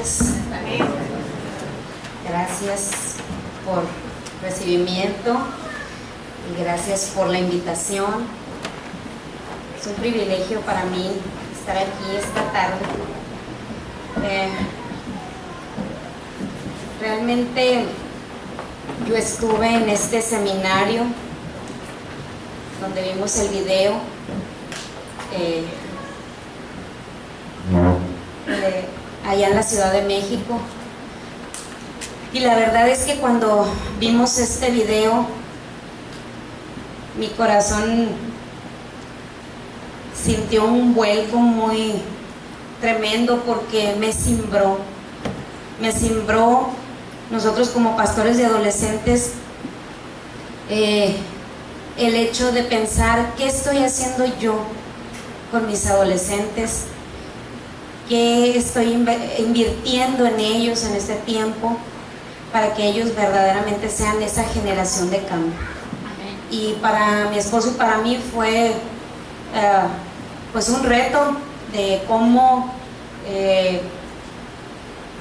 noches. Gracias por recibimiento y gracias por la invitación. Es un privilegio para mí estar aquí esta tarde. Realmente yo estuve en este seminario donde vimos el video allá en la Ciudad de México, y la verdad es que cuando vimos este video mi corazón sintió un vuelco muy tremendo porque me cimbró. Nosotros como pastores de adolescentes, el hecho de pensar qué estoy haciendo yo con mis adolescentes, qué estoy invirtiendo en ellos en este tiempo para que ellos verdaderamente sean esa generación de cambio. Amén. Y para mi esposo y para mí fue pues un reto de cómo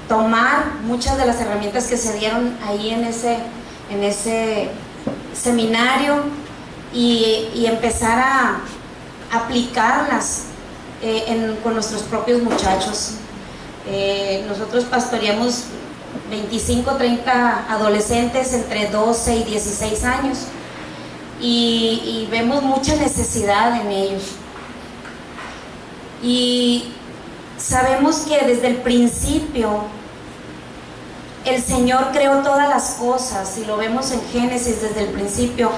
tomar muchas de las herramientas que se dieron ahí en ese seminario y empezar a aplicarlas con nuestros propios muchachos. Nosotros pastoreamos 25, 30 adolescentes entre 12 y 16 años y vemos mucha necesidad en ellos. Y sabemos que desde el principio el Señor creó todas las cosas, y lo vemos en Génesis desde el principio,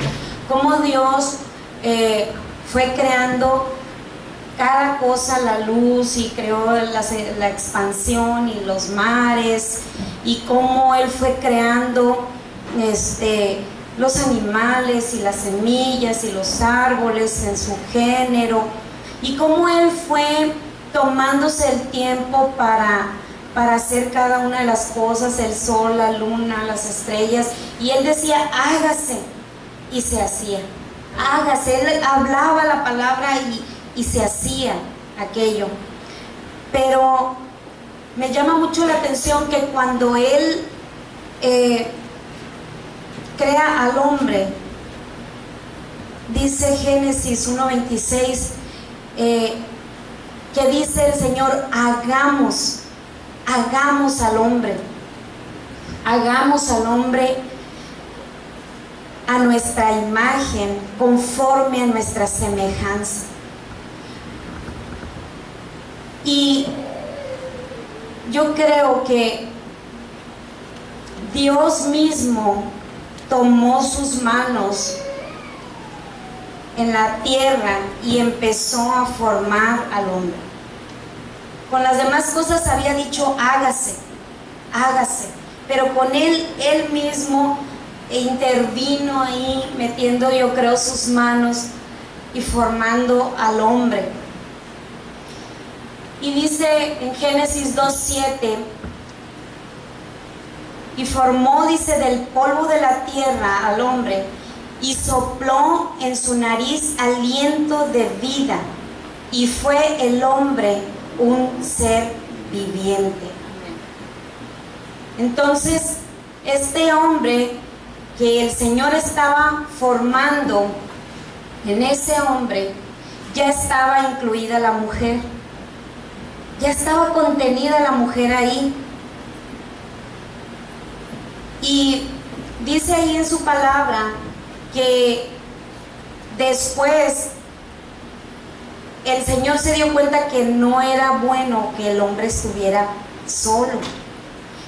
cómo Dios fue creando cada cosa, la luz, y creó la expansión y los mares, y cómo Él fue creando los animales y las semillas y los árboles en su género, y cómo Él fue tomándose el tiempo para hacer cada una de las cosas, el sol, la luna, las estrellas, y Él decía hágase, y se hacía. Hágase, Él hablaba la palabra y se hacía aquello. Pero me llama mucho la atención que cuando Él crea al hombre, dice Génesis 1:26, que dice el Señor, hagamos al hombre a nuestra imagen, conforme a nuestra semejanza. Y yo creo que Dios mismo tomó sus manos en la tierra y empezó a formar al hombre. Con las demás cosas había dicho hágase, pero con él mismo intervino ahí, metiendo, yo creo, sus manos y formando al hombre. Y dice en Génesis 2:7, y formó, dice, del polvo de la tierra al hombre, y sopló en su nariz aliento de vida, y fue el hombre un ser viviente. Entonces, este hombre que el Señor estaba formando, en ese hombre ya estaba incluida la mujer, ya estaba contenida la mujer ahí. Y dice ahí en su palabra que después el Señor se dio cuenta que no era bueno que el hombre estuviera solo.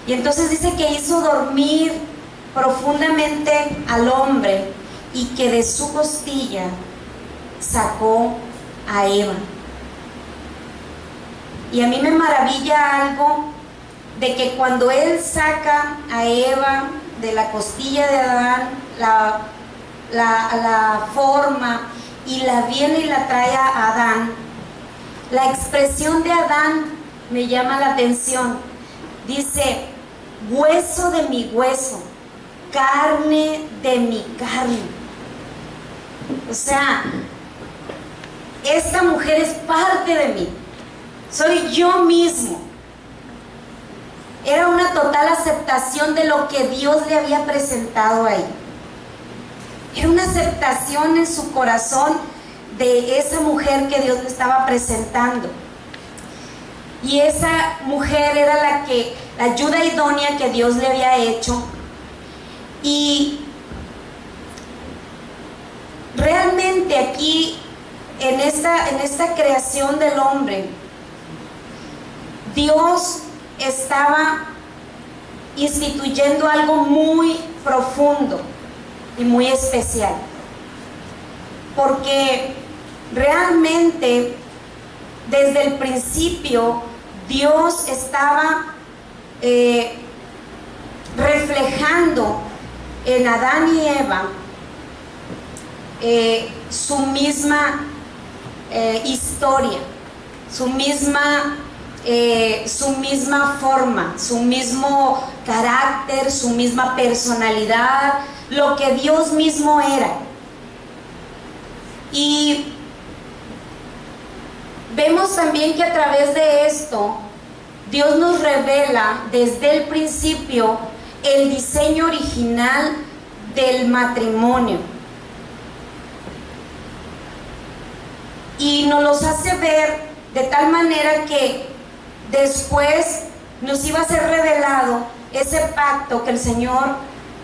Y entonces dice que hizo dormir profundamente al hombre y que de su costilla sacó a Eva. Y a mí me maravilla algo de que cuando Él saca a Eva de la costilla de Adán, la forma y la viene y la trae a Adán, la expresión de Adán me llama la atención. Dice, hueso de mi hueso, carne de mi carne. O sea, esta mujer es parte de mí, soy yo mismo. era una total aceptación de lo que Dios le había presentado ahí. Era una aceptación en su corazón de esa mujer que Dios le estaba presentando. Y esa mujer era la ayuda idónea que Dios le había hecho. Y realmente aquí, en esta creación del hombre, Dios estaba instituyendo algo muy profundo y muy especial, porque realmente desde el principio Dios estaba reflejando en Adán y Eva su misma historia, su misma forma, su mismo carácter, su misma personalidad, lo que Dios mismo era. Y vemos también que a través de esto Dios nos revela desde el principio el diseño original del matrimonio, y nos los hace ver de tal manera que después nos iba a ser revelado ese pacto que el Señor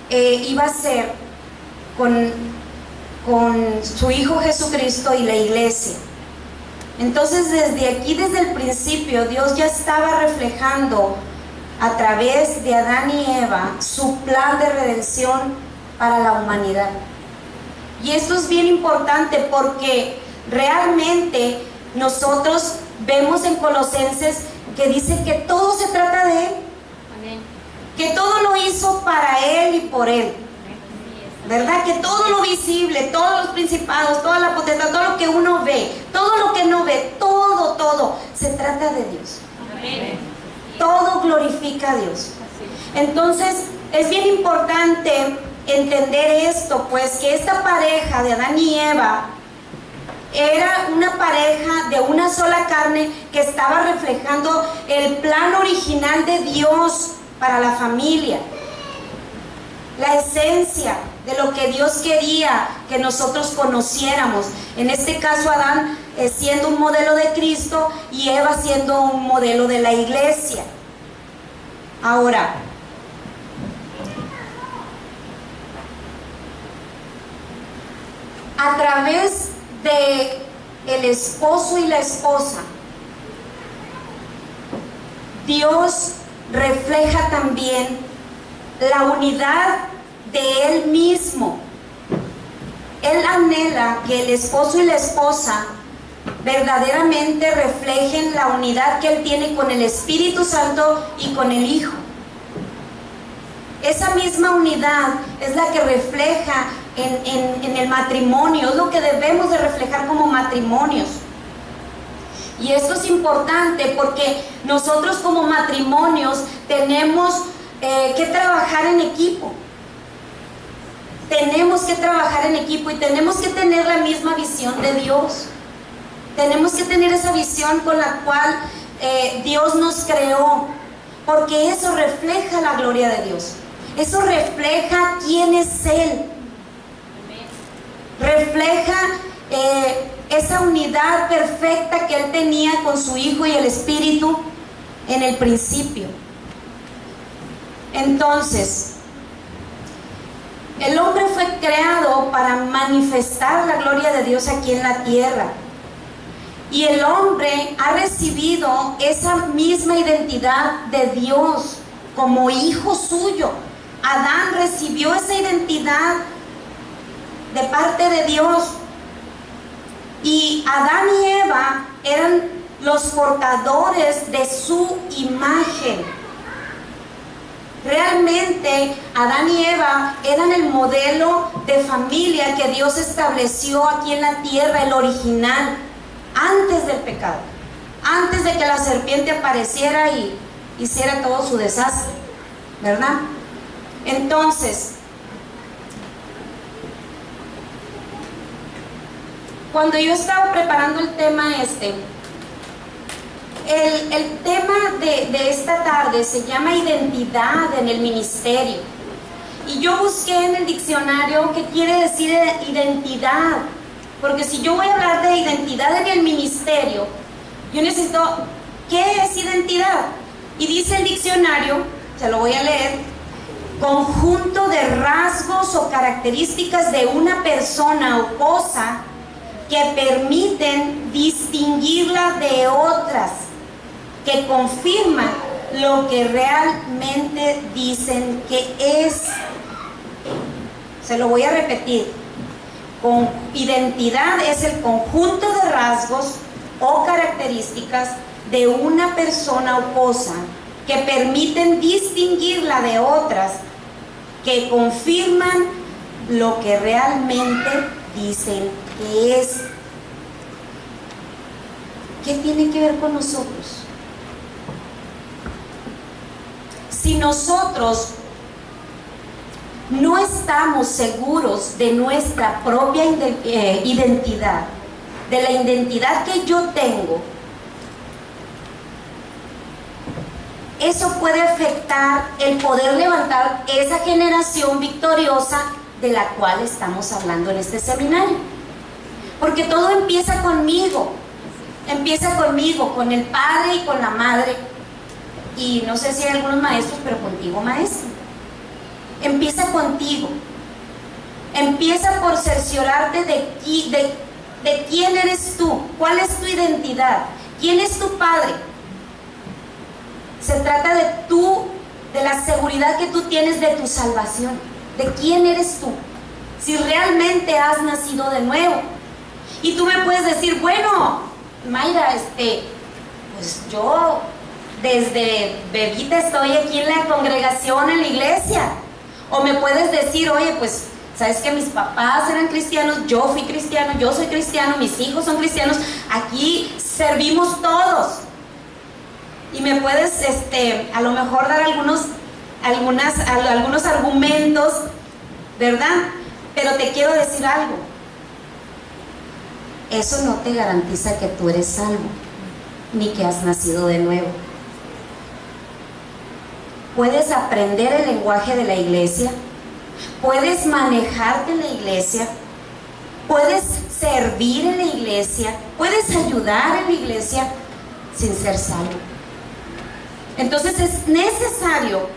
iba a hacer con su Hijo Jesucristo y la iglesia. Entonces desde aquí, desde el principio, Dios ya estaba reflejando a través de Adán y Eva su plan de redención para la humanidad. Y esto es bien importante porque realmente nosotros vemos en Colosenses que dice que todo se trata de Él. Amén. Que todo lo hizo para Él y por Él. ¿Verdad? Que todo lo visible, todos los principados, toda la potestad, todo lo que uno ve, todo lo que no ve, todo se trata de Dios. Amén. Todo glorifica a Dios. Entonces es bien importante entender esto, pues que esta pareja de Adán y Eva era una pareja de una sola carne que estaba reflejando el plan original de Dios para la familia, la esencia de lo que Dios quería que nosotros conociéramos. En este caso, Adán siendo un modelo de Cristo y Eva siendo un modelo de la iglesia. Ahora, a través de el esposo y la esposa, Dios refleja también la unidad de Él mismo. Él anhela que el esposo y la esposa verdaderamente reflejen la unidad que Él tiene con el Espíritu Santo y con el Hijo. Esa misma unidad es la que refleja en el matrimonio, es lo que debemos de reflejar como matrimonios. Y esto es importante porque nosotros como matrimonios tenemos que trabajar en equipo. Tenemos que trabajar en equipo y tenemos que tener la misma visión de Dios. Tenemos que tener esa visión con la cual Dios nos creó, porque eso refleja la gloria de Dios. Eso refleja quién es Él. Refleja esa unidad perfecta que Él tenía con su Hijo y el Espíritu en el principio. Entonces, el hombre fue creado para manifestar la gloria de Dios aquí en la tierra. Y el hombre ha recibido esa misma identidad de Dios como hijo suyo. Adán recibió esa identidad de parte de Dios. Y Adán y Eva eran los portadores de su imagen. Realmente Adán y Eva eran el modelo de familia que Dios estableció aquí en la tierra, el original, antes del pecado, antes de que la serpiente apareciera y hiciera todo su desastre, ¿verdad? Entonces, cuando yo estaba preparando el tema El tema de esta tarde se llama identidad en el ministerio. Y yo busqué en el diccionario qué quiere decir identidad. Porque si yo voy a hablar de identidad en el ministerio, yo necesito, ¿qué es identidad? Y dice el diccionario, se lo voy a leer: conjunto de rasgos o características de una persona o cosa que permiten distinguirla de otras, que confirman lo que realmente dicen que es. Se lo voy a repetir. Identidad es el conjunto de rasgos o características de una persona o cosa que permiten distinguirla de otras, que confirman lo que realmente dicen que es. ¿Qué tiene que ver con nosotros? Si nosotros no estamos seguros de nuestra propia identidad, de la identidad que yo tengo, eso puede afectar el poder levantar esa generación victoriosa de la cual estamos hablando en este seminario. Porque todo empieza conmigo, con el padre y con la madre. Y no sé si hay algunos maestros, pero contigo, maestro. Empieza contigo. Empieza por cerciorarte de quién eres tú, cuál es tu identidad, quién es tu padre. Se trata de la seguridad que tú tienes de tu salvación, de quién eres tú, si realmente has nacido de nuevo. Y tú me puedes decir, bueno, Mayra, pues yo desde bebita estoy aquí en la congregación, en la iglesia. O me puedes decir, oye, pues, sabes que mis papás eran cristianos, yo fui cristiano, yo soy cristiano, mis hijos son cristianos, aquí servimos todos. Y me puedes, a lo mejor dar algunos argumentos, ¿verdad? Pero te quiero decir algo. Eso no te garantiza que tú eres salvo, ni que has nacido de nuevo. Puedes aprender el lenguaje de la iglesia, puedes manejarte en la iglesia, puedes servir en la iglesia, puedes ayudar en la iglesia sin ser salvo. Entonces es necesario,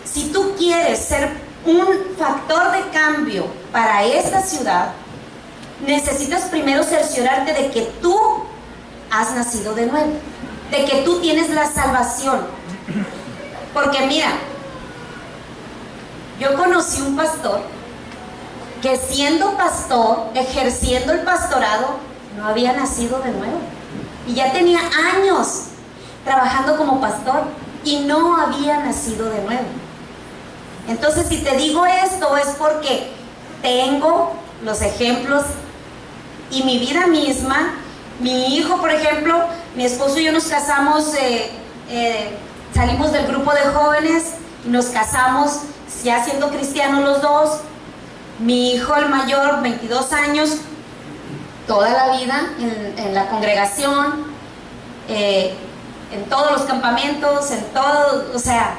si tú quieres ser un factor de cambio para esta ciudad, necesitas primero cerciorarte de que tú has nacido de nuevo, de que tú tienes la salvación. Porque mira, yo conocí un pastor que siendo pastor, ejerciendo el pastorado, no había nacido de nuevo. Y ya tenía años trabajando como pastor y no había nacido de nuevo. Entonces, si te digo esto es porque tengo los ejemplos y mi vida misma. Mi hijo, por ejemplo, mi esposo y yo nos casamos, salimos del grupo de jóvenes, nos casamos ya siendo cristianos los dos. Mi hijo, el mayor, 22 años, toda la vida en la congregación, en todos los campamentos, en todo, o sea,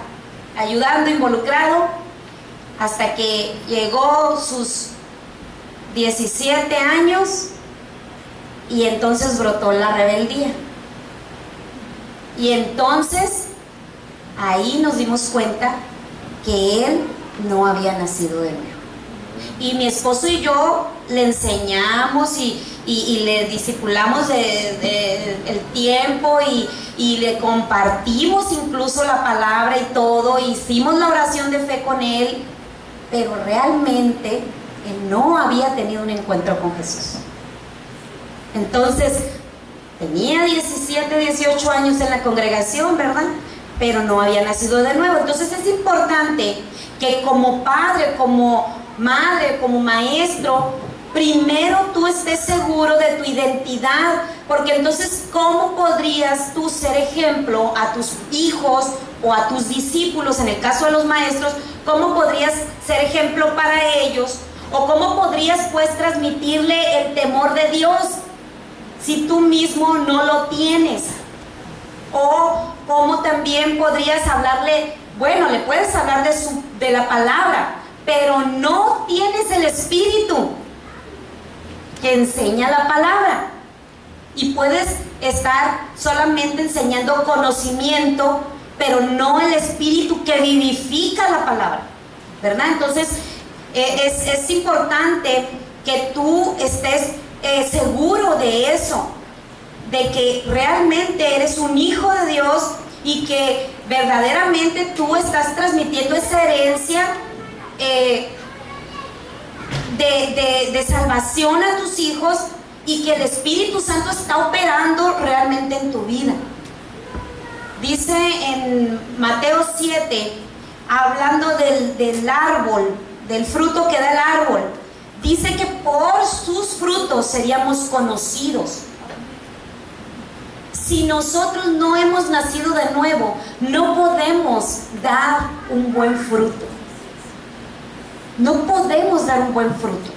ayudando, involucrado, hasta que llegó sus 17 años y entonces brotó la rebeldía. Y entonces ahí nos dimos cuenta que él no había nacido de nuevo. Y mi esposo y yo le enseñamos y le discipulamos el tiempo y le compartimos incluso la palabra y todo, hicimos la oración de fe con él, pero realmente él no había tenido un encuentro con Jesús. Entonces tenía 17, 18 años en la congregación, ¿verdad? Pero no había nacido de nuevo. Entonces es importante que como padre, como madre, como maestro, primero tú estés seguro de tu identidad, porque entonces ¿cómo podrías tú ser ejemplo a tus hijos o a tus discípulos, en el caso de los maestros, cómo podrías ser ejemplo para ellos, o cómo podrías pues transmitirle el temor de Dios si tú mismo no lo tienes? O cómo también podrías hablarle, bueno, le puedes hablar de la palabra, pero no tienes el Espíritu que enseña la palabra. Y puedes estar solamente enseñando conocimiento, pero no el Espíritu que vivifica la palabra, ¿verdad? Entonces, es importante que tú estés seguro de eso, de que realmente eres un hijo de Dios y que verdaderamente tú estás transmitiendo esa herencia de salvación a tus hijos, y que el Espíritu Santo está operando realmente en tu vida. Dice en Mateo 7, hablando del árbol, del fruto que da el árbol, dice que por sus frutos seríamos conocidos. Si nosotros no hemos nacido de nuevo, no podemos dar un buen fruto. No podemos dar un buen fruto.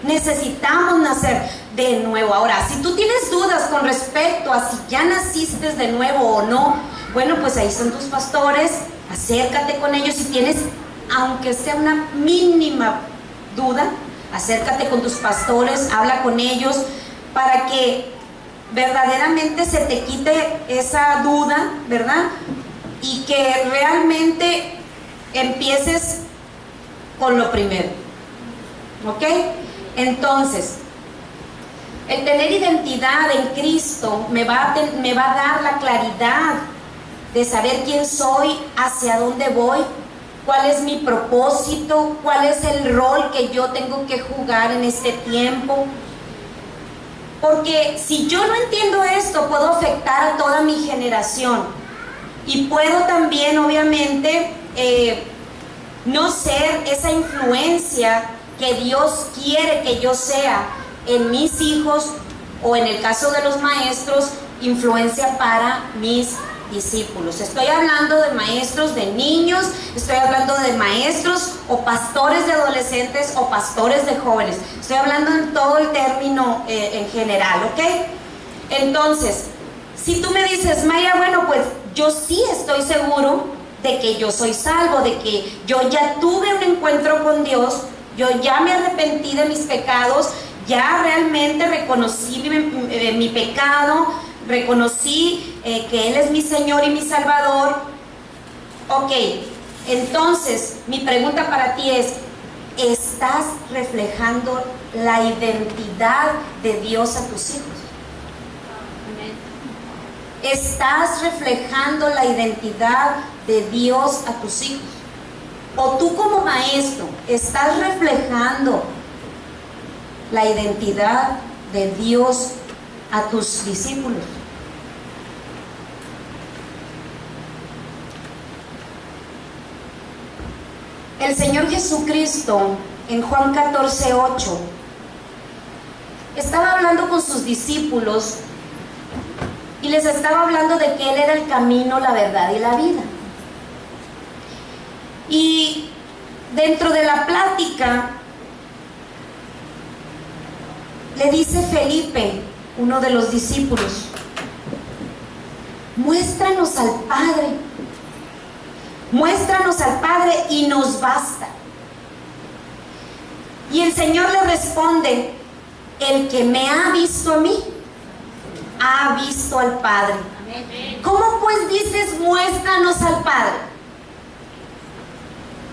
Necesitamos nacer de nuevo. Ahora, si tú tienes dudas con respecto a si ya naciste de nuevo o no, bueno, pues ahí son tus pastores, acércate con ellos. Si tienes, aunque sea una mínima duda, acércate con tus pastores, habla con ellos para que verdaderamente se te quite esa duda, ¿verdad? Y que realmente empieces con lo primero, ¿ok? Entonces, el tener identidad en Cristo me va a dar la claridad de saber quién soy, hacia dónde voy, cuál es mi propósito, cuál es el rol que yo tengo que jugar en este tiempo. Porque si yo no entiendo esto, puedo afectar a toda mi generación. Y puedo también, obviamente, no ser esa influencia que Dios quiere que yo sea en mis hijos, o en el caso de los maestros, influencia para mis discípulos. Estoy hablando de maestros de niños, estoy hablando de maestros o pastores de adolescentes o pastores de jóvenes. Estoy hablando en todo el término en general, ¿ok? Entonces, si tú me dices, Maya, bueno, pues yo sí estoy seguro de que yo soy salvo, de que yo ya tuve un encuentro con Dios, yo ya me arrepentí de mis pecados, ya realmente reconocí mi pecado, reconocí que Él es mi Señor y mi Salvador. Ok, entonces mi pregunta para ti es, ¿estás reflejando la identidad de Dios a tus hijos? ¿Estás reflejando la identidad de Dios a tus hijos? O tú como maestro, ¿estás reflejando la identidad de Dios a tus discípulos? El Señor Jesucristo en Juan 14:8 estaba hablando con sus discípulos y les estaba hablando de que Él era el camino, la verdad y la vida. Y dentro de la plática le dice Felipe, uno de los discípulos, muéstranos al Padre, muéstranos al Padre y nos basta. Y el Señor le responde, el que me ha visto a mí, ha visto al Padre. ¿Cómo pues dices, muéstranos al Padre?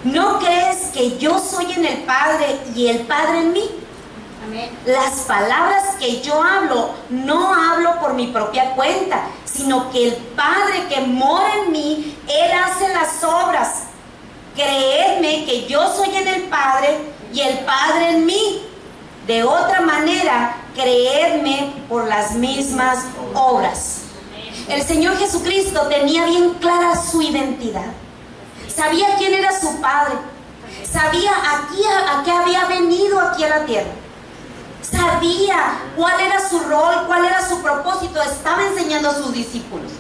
¿No crees que yo soy en el Padre y el Padre en mí? Amén. Las palabras que yo hablo, no hablo por mi propia cuenta, sino que el Padre que mora en mí, Él hace las obras. Creedme que yo soy en el Padre y el Padre en mí. De otra manera, creedme por las mismas obras. El Señor Jesucristo tenía bien clara su identidad. Sabía quién era su Padre. Sabía a qué había venido aquí a la tierra. Sabía cuál era su rol, cuál era su propósito. Estaba enseñando a sus discípulos.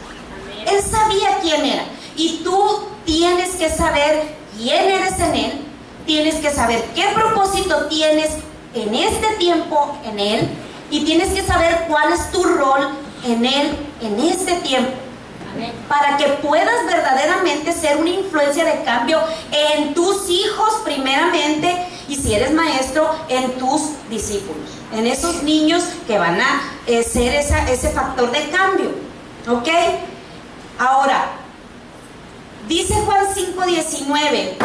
Él sabía quién era. Y tú tienes que saber quién eres en Él. Tienes que saber qué propósito tienes en este tiempo en Él. Y tienes que saber cuál es tu rol en Él en este tiempo. Para que puedas verdaderamente ser una influencia de cambio en tus hijos primeramente, y si eres maestro, en tus discípulos, en esos niños que van a ser ese factor de cambio. ¿Ok? Ahora, dice Juan 5:19,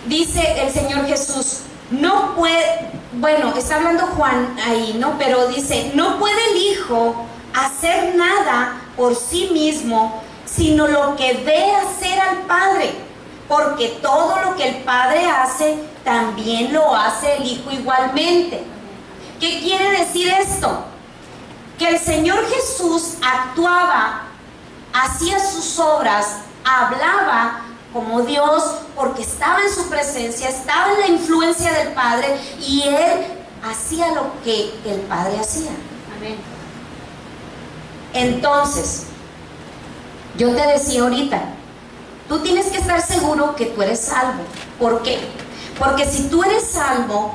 dice el Señor Jesús, no puede, bueno, está hablando Juan ahí, ¿no? Pero dice, no puede el Hijo hacer nada por sí mismo, sino lo que ve hacer al Padre, porque todo lo que el Padre hace, también lo hace el Hijo igualmente. ¿Qué quiere decir esto? Que el Señor Jesús actuaba, hacía sus obras, hablaba como Dios, porque estaba en su presencia, estaba en la influencia del Padre, y Él hacía lo que el Padre hacía. Amén. Entonces, yo te decía ahorita, tú tienes que estar seguro que tú eres salvo. ¿Por qué? Porque si tú eres salvo,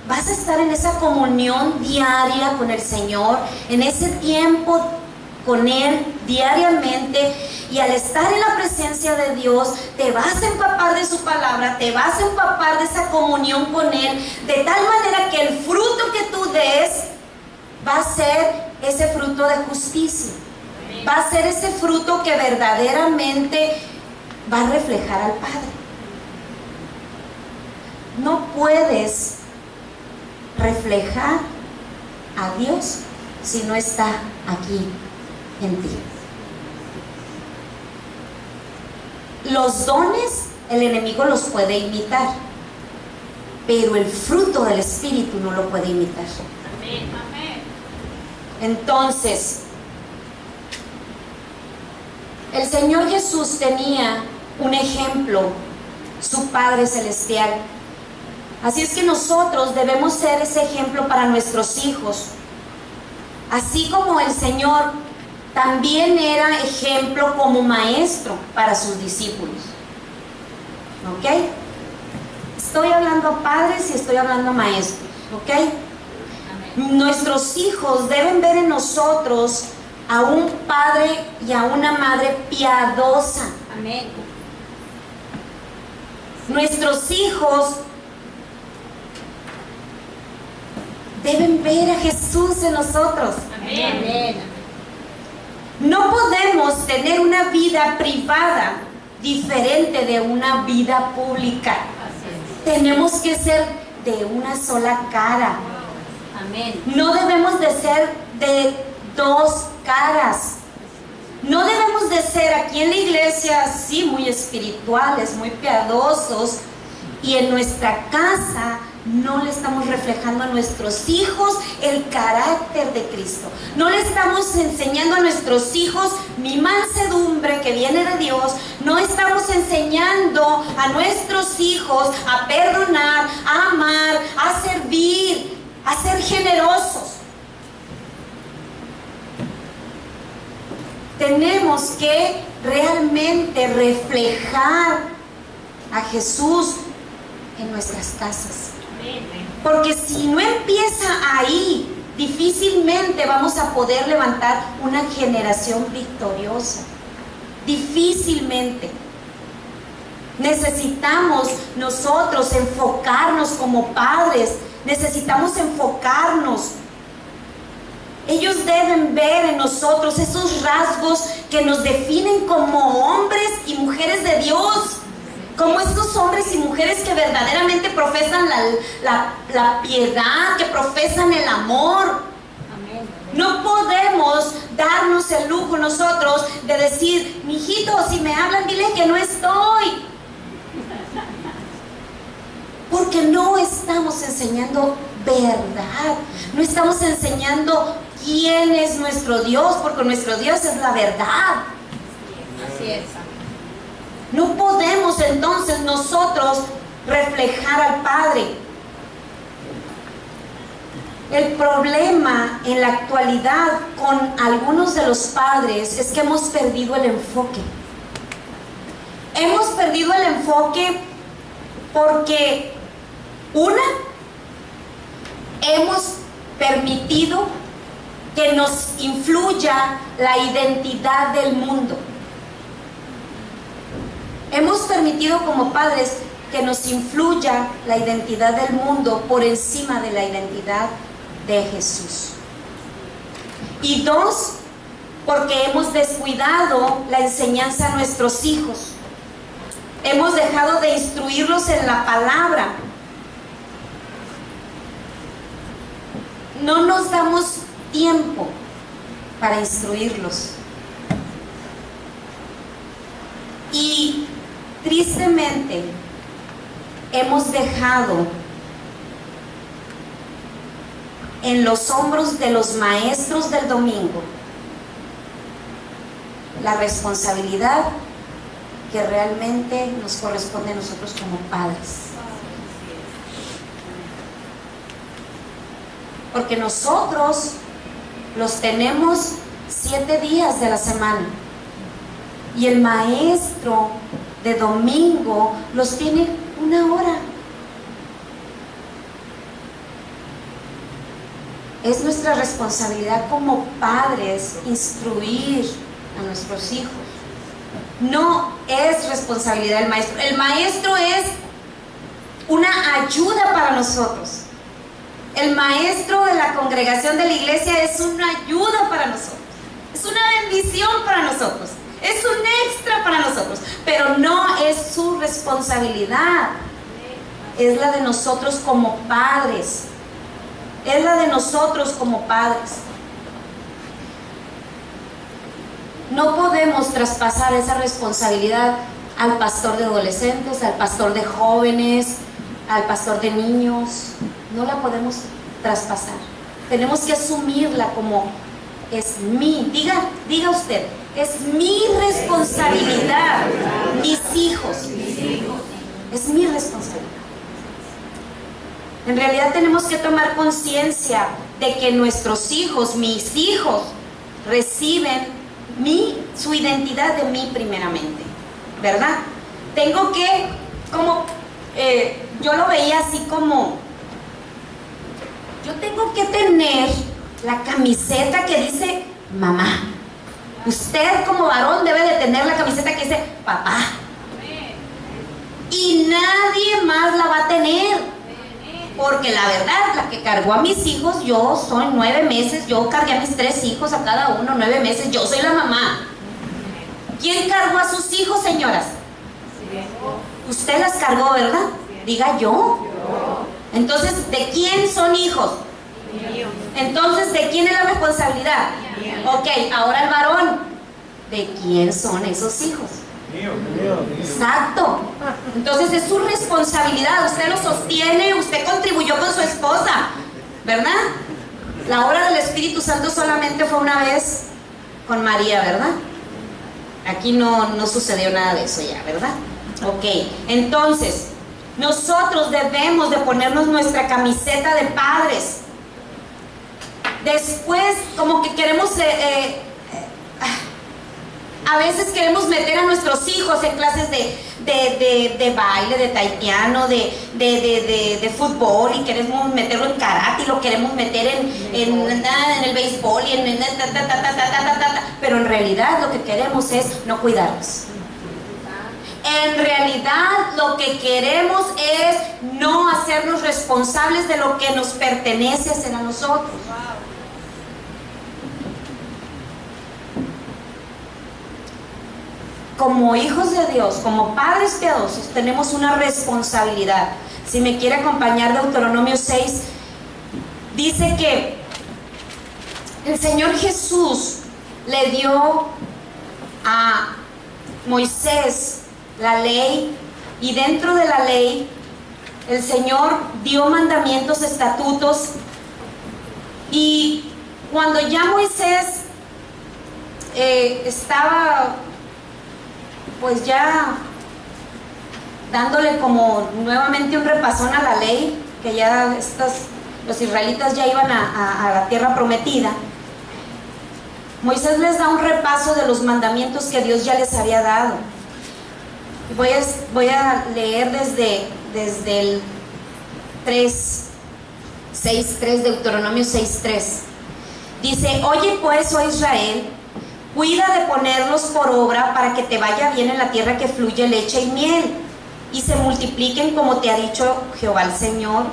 vas a estar en esa comunión diaria con el Señor, en ese tiempo con Él diariamente, y al estar en la presencia de Dios, te vas a empapar de su palabra, te vas a empapar de esa comunión con Él, de tal manera que el fruto que tú des va a ser ese fruto de justicia, va a ser ese fruto que verdaderamente va a reflejar al Padre. No puedes reflejar a Dios si no está aquí en ti. Los dones el enemigo los puede imitar, pero el fruto del Espíritu no lo puede imitar. Amén. Amén. Entonces, el Señor Jesús tenía un ejemplo, su Padre Celestial. Así es que nosotros debemos ser ese ejemplo para nuestros hijos. Así como el Señor también era ejemplo como maestro para sus discípulos. ¿Ok? Estoy hablando a padres y estoy hablando a maestros. ¿Ok? Amén. Nuestros hijos deben ver en nosotros a un padre y a una madre piadosa. Amén. Nuestros hijos deben ver a Jesús en nosotros. Amén. Amén. No podemos tener una vida privada diferente de una vida pública. Así es. Tenemos que ser de una sola cara. Amén. No debemos de ser de dos caras. No debemos de ser aquí en la iglesia así muy espirituales, muy piadosos, y en nuestra casa no le estamos reflejando a nuestros hijos el carácter de Cristo. No le estamos enseñando a nuestros hijos mi mansedumbre que viene de Dios. No estamos enseñando a nuestros hijos a perdonar, a amar, a servir, a ser generosos. Tenemos que realmente reflejar a Jesús en nuestras casas. Porque si no empieza ahí, difícilmente vamos a poder levantar una generación victoriosa. Difícilmente. Necesitamos nosotros enfocarnos como padres. Necesitamos enfocarnos. Ellos deben ver en nosotros esos rasgos que nos definen como hombres y mujeres de Dios. Como estos hombres y mujeres que verdaderamente profesan la piedad, que profesan el amor. Amén. No podemos darnos el lujo nosotros de decir, mijito, si me hablan, dile que no estoy. Porque no estamos enseñando verdad. No estamos enseñando quién es nuestro Dios, porque nuestro Dios es la verdad. Así es. No podemos entonces nosotros reflejar al Padre. El problema en la actualidad con algunos de los padres es que hemos perdido el enfoque. Hemos perdido el enfoque porque, hemos permitido que nos influya la identidad del mundo. Hemos permitido como padres que nos influya la identidad del mundo por encima de la identidad de Jesús. Y dos, porque hemos descuidado la enseñanza a nuestros hijos. Hemos dejado de instruirlos en la palabra. No nos damos tiempo para instruirlos. Y tristemente hemos dejado en los hombros de los maestros del domingo la responsabilidad que realmente nos corresponde a nosotros como padres. Porque nosotros los tenemos 7 días de la semana y el maestro de domingo los tiene 1 hora. Es nuestra responsabilidad como padres instruir a nuestros hijos. No es responsabilidad del maestro. El maestro es una ayuda para nosotros. El maestro de la congregación de la iglesia es una ayuda para nosotros. Es una bendición para nosotros. Es un extra para nosotros. Pero no es su responsabilidad. Es la de nosotros como padres. Es la de nosotros como padres. No podemos traspasar esa responsabilidad al pastor de adolescentes, al pastor de jóvenes, al pastor de niños. No la podemos traspasar. Tenemos que asumirla como es diga usted, es mi responsabilidad, mis hijos. Es mi responsabilidad. En realidad tenemos que tomar conciencia de que nuestros hijos, mis hijos, reciben su identidad de mí primeramente, ¿verdad? Tengo que, yo lo veía así como, yo tengo que tener la camiseta que dice mamá. Usted como varón debe de tener la camiseta que dice papá. Y nadie más la va a tener. Porque la verdad, la que cargó a mis hijos, yo soy 9 meses, yo cargué a mis 3 hijos, a cada uno 9 meses, yo soy la mamá. ¿Quién cargó a sus hijos, señoras? Usted las cargó, ¿verdad? Diga yo. Entonces, ¿de quién son hijos? Entonces, ¿de quién es la responsabilidad? Ok, ahora el varón, ¿de quién son esos hijos? Exacto. Entonces es su responsabilidad. Usted lo sostiene, usted contribuyó con su esposa, ¿verdad? La obra del Espíritu Santo solamente fue una vez con María, ¿verdad? Aquí no sucedió nada de eso ya, ¿verdad? Ok, entonces nosotros debemos de ponernos nuestra camiseta de padres. Después como que queremos a veces queremos meter a nuestros hijos en clases de baile, de tahitiano, de fútbol, y queremos meterlo en karate, y lo queremos meter en el béisbol, y pero en realidad lo que queremos es no cuidarlos. En realidad lo que queremos es no hacernos responsables de lo que nos pertenece hacer a nosotros. Como hijos de Dios, como padres piadosos, tenemos una responsabilidad. Si me quiere acompañar, Deuteronomio 6, dice que el Señor Jesús le dio a Moisés la ley, y dentro de la ley el Señor dio mandamientos, estatutos, y cuando ya Moisés estaba pues ya dándole como nuevamente un repasón a la ley, que ya los israelitas ya iban a la tierra prometida, Moisés les da un repaso de los mandamientos que Dios ya les había dado. Voy a leer desde el 6.3, Deuteronomio 6.3. Dice, oye pues, oh Israel, cuida de ponerlos por obra para que te vaya bien en la tierra que fluye leche y miel, y se multipliquen como te ha dicho Jehová el Señor.